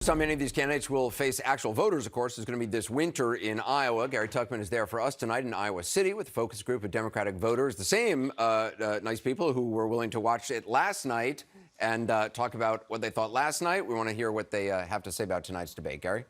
So many of these candidates will face actual voters, of course, is going to be this winter in Iowa. Gary Tuchman is there for us tonight in Iowa City with a focus group of Democratic voters, the same nice people who were willing to watch it last night and talk about what they thought last night. We want to hear what they have to say about tonight's debate. Gary?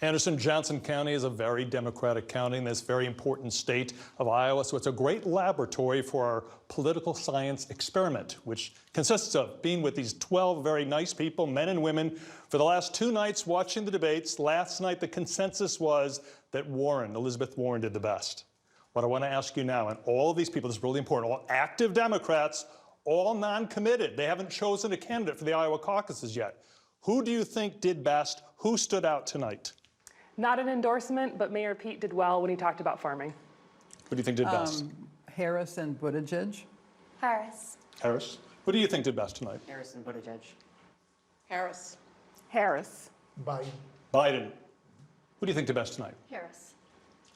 Anderson, Johnson County is a very Democratic county in this very important state of Iowa, so it's a great laboratory for our political science experiment, which consists of being with these 12 very nice people, men and women, for the last 2 nights watching the debates. Last night, the consensus was that Elizabeth Warren, did the best. What I want to ask you now, and all of these people, this is really important, all active Democrats, all non-committed, they haven't chosen a candidate for the Iowa caucuses yet. Who do you think did best? Who stood out tonight? Not an endorsement, but Mayor Pete did well when he talked about farming. Who do you think did best? Harris and Buttigieg. Harris. Harris. Who do you think did best tonight? Harris and Buttigieg. Harris. Harris. Biden. Biden. Who do you think did best tonight? Harris.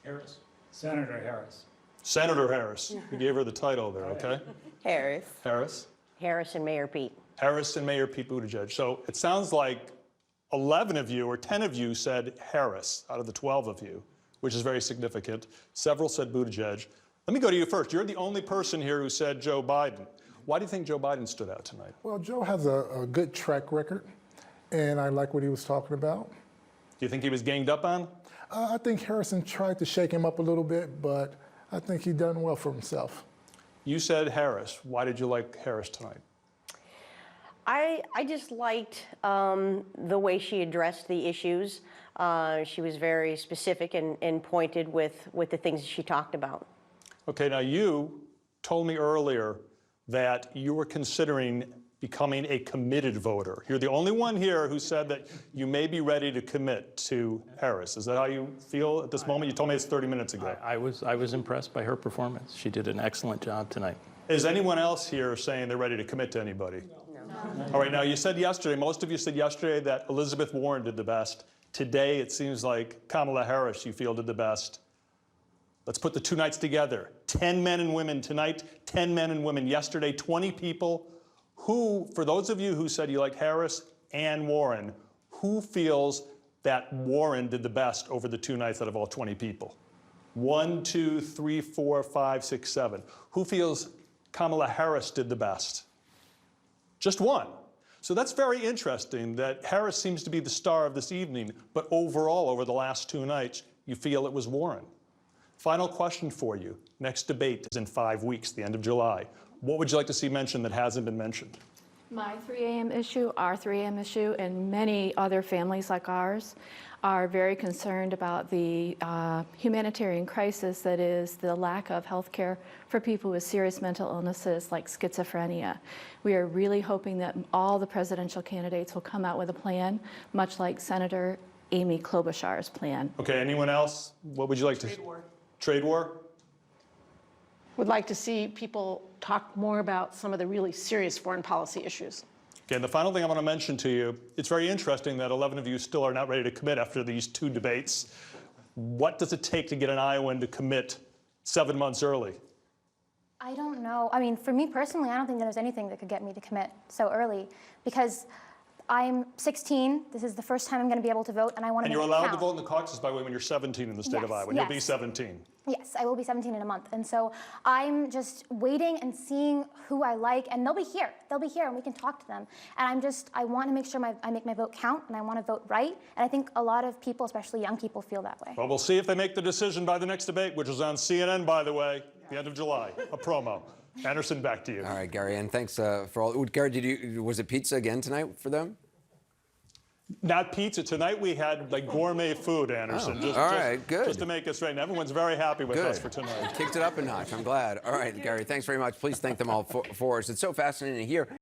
Harris. Senator Harris. Senator Harris. We gave her the title there, okay? Harris. Harris. Harris and Mayor Pete. Harris and Mayor Pete Buttigieg. So it sounds like 11 of you or 10 of you said Harris out of the 12 of you, which is very significant. Several said Buttigieg. Let me go to you first. You're the only person here who said Joe Biden. Why do you think Joe Biden stood out tonight? Well, Joe has a good track record, and I like what he was talking about. Do you think he was ganged up on? I think Harrison tried to shake him up a little bit, but I think he done well for himself. You said Harris. Why did you like Harris tonight? I just liked the way she addressed the issues. She was very specific and pointed with the things she talked about. Okay, now you told me earlier that you were considering becoming a committed voter. You're the only one here who said that you may be ready to commit to Harris. Is that how you feel at this moment? You told me it's 30 minutes ago. I was impressed by her performance. She did an excellent job tonight. Is anyone else here saying they're ready to commit to anybody? No. All right, now you said yesterday, most of you said yesterday that Elizabeth Warren did the best. Today it seems like Kamala Harris you feel did the best. Let's put the 2 nights together. 10 men and women tonight, 10 men and women yesterday, 20 people. Who, for those of you who said you like Harris and Warren, who feels that Warren did the best over the 2 nights out of all 20 people? 1, 2, 3, 4, 5, 6, 7. Who feels Kamala Harris did the best? Just one. So that's very interesting that Harris seems to be the star of this evening, but overall, over the last 2 nights, you feel it was Warren. Final question for you. Next debate is in 5 weeks, the end of July. What would you like to see mentioned that hasn't been mentioned? My 3 a.m. issue, our 3 a.m. issue, and many other families like ours are very concerned about the humanitarian crisis that is the lack of health care for people with serious mental illnesses like schizophrenia. We are really hoping that all the presidential candidates will come out with a plan, much like Senator Amy Klobuchar's plan. Okay, anyone else? What would you like to? Trade war. Trade war? Would like to see people talk more about some of the really serious foreign policy issues. Okay, and the final thing I want to mention to you, it's very interesting that 11 of you still are not ready to commit after these 2 debates. What does it take to get an Iowan to commit 7 months early? I don't know. I mean, for me personally, I don't think that there's anything that could get me to commit so early because I'm 16. This is the first time I'm going to be able to vote, and I want to make it count. And you're allowed to vote in the caucuses, by the way, when you're 17 in the state of Iowa. You'll be 17. Yes, I will be 17 in a month. And so I'm just waiting and seeing who I like, and they'll be here. They'll be here, and we can talk to them. And I want to make sure I make my vote count, and I want to vote right. And I think a lot of people, especially young people, feel that way. Well, we'll see if they make the decision by the next debate, which is on CNN, by the way, the end of July. A promo. Anderson, back to you. All right, Gary, and thanks for all. Gary, was it pizza again tonight for them? Not pizza. Tonight we had like gourmet food, Anderson. Oh, all right, good. Just to make us right. And everyone's very happy with us for tonight. Kicked it up a notch. I'm glad. All right, Gary, thanks very much. Please thank them all for us. It's so fascinating to hear.